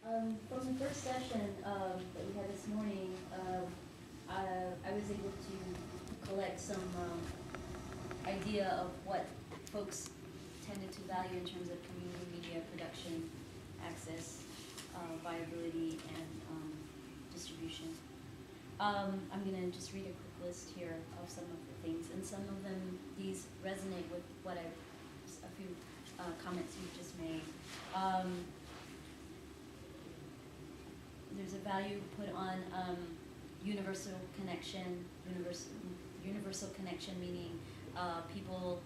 From the first session that we had this morning, I was able to collect some idea of what folks tended to value in terms of community media production, access, viability, and distribution. I'm going to just read a quick list here of some of the things, and some of them, these resonate with what a few comments you've just made. There's a value put on universal connection, universal connection meaning people,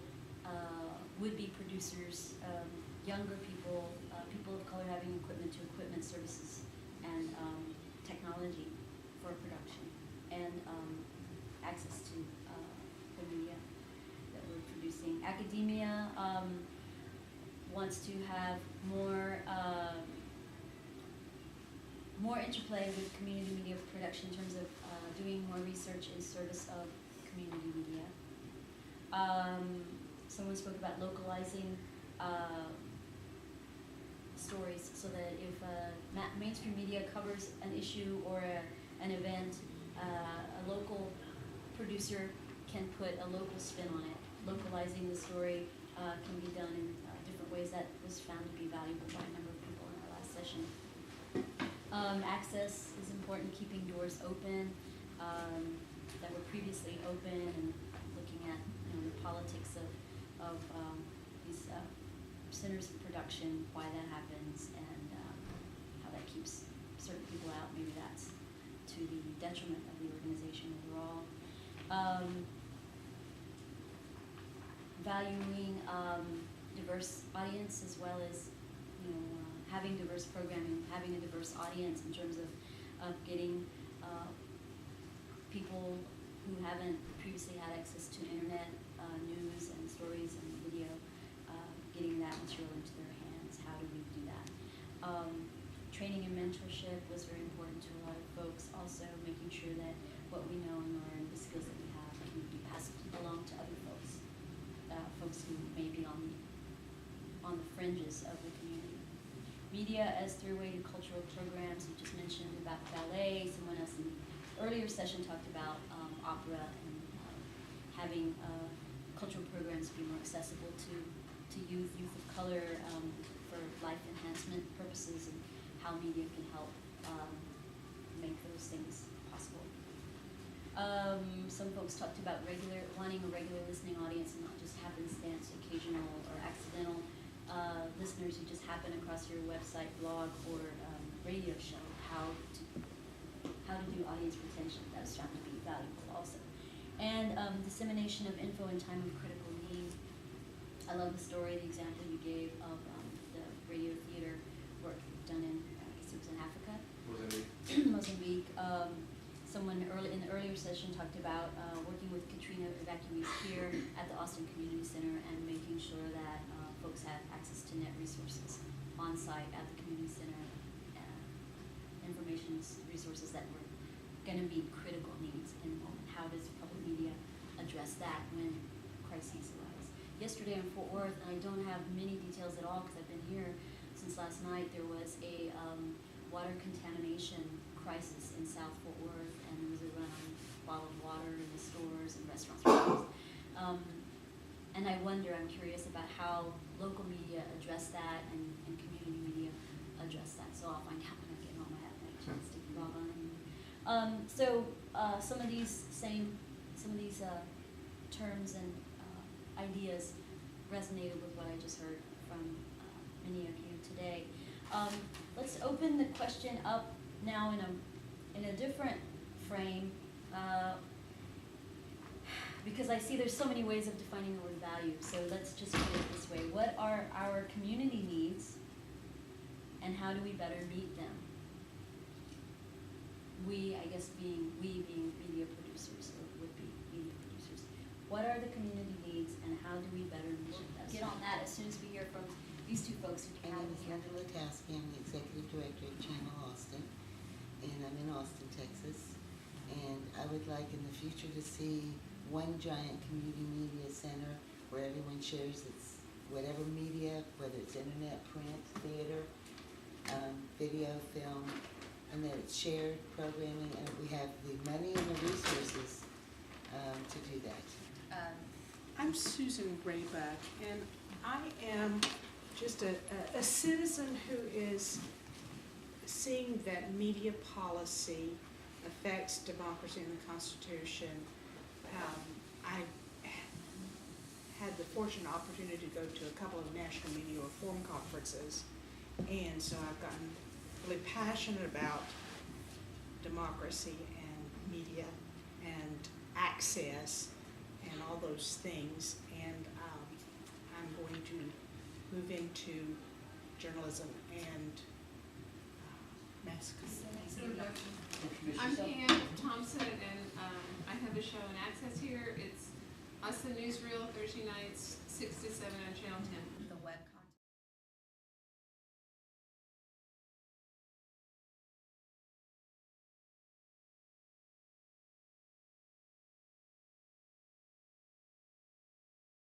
would-be producers, younger people, people of color having equipment to equipment services, and technology for production, and access to the media that we're producing. Academia wants to have more interplay with community media production in terms of doing more research in service of community media. Someone spoke about localizing stories so that if mainstream media covers an issue or an event, a local producer can put a local spin on it. Localizing the story can be done in different ways. That was found to be valuable by a number of people in our last session. Access is important, keeping doors open that were previously open, and looking at the politics of these centers of production, why that happens, and how that keeps certain people out. Maybe that's to the detriment of the organization overall. Valuing diverse audience, as well as having diverse programming, having a diverse audience in terms of getting people who haven't previously had access to internet news and stories and video, getting that material into their hands. How do we do that? Training and mentorship was very important to a lot of folks. Also making sure that what we know and learn, the skills that we have, can be passed along to other folks, folks who may be on the fringes of the community. Media as throughway to cultural programs. You just mentioned about ballet. Someone else in the earlier session talked about opera and having cultural programs be more accessible to youth of color for life enhancement purposes, and how media can help make those things possible. Some folks talked about wanting a regular listening audience and not just happenstance, occasional or accidental listeners who just happen across your website, blog, or radio show. How to do audience retention. That's found to be valuable also. And dissemination of info in time of critical need. I love the story, the example you gave of the radio theater work done in, I guess it was in Africa? Mozambique. Someone in the earlier session talked about working with Katrina evacuees here at the Austin Community Center and making sure that folks have access to net resources on site at the community center, information resources that were going to be critical needs in the moment. How does public media address that when crises arise? Yesterday in Fort Worth, and I don't have many details at all because I've been here since last night, there was a water contamination crisis in South Fort Worth, and there was a run on bottled water in the stores and restaurants. And I wonder, I'm curious about how local media address that and community media address that. So I'll find out when I get home. I haven't had a chance to log on anymore. Some of these terms and ideas resonated with what I just heard from many of you today. Let's open the question up now in a different frame, because I see there's so many ways of defining the word value. So let's just put it this way: what are our community needs, and how do we better meet them? I guess being media producers, or would-be media producers. What are the community needs, and how do we better meet them? Get on that as soon as we hear from these two folks who My have name is Angela Tasky. I'm the Executive Director of Channel Austin, and I'm in Austin, Texas. And I would like in the future to see one giant community media center where everyone shares its whatever media, whether it's internet, print, theater, video, film, and that it's shared programming, and we have the money and the resources to do that. I'm Susan Raybuck, and I am just a citizen who is seeing that media policy affects democracy and the Constitution. I had the fortunate opportunity to go to a couple of national media reform conferences, and so I've gotten really passionate about democracy and media and access and all those things, and I'm going to move into journalism and mass communication. I'm Pam Thompson, and I have a show on Access here. It's Us the Newsreel, Thursday nights, 6 to 7 on Channel 10. The web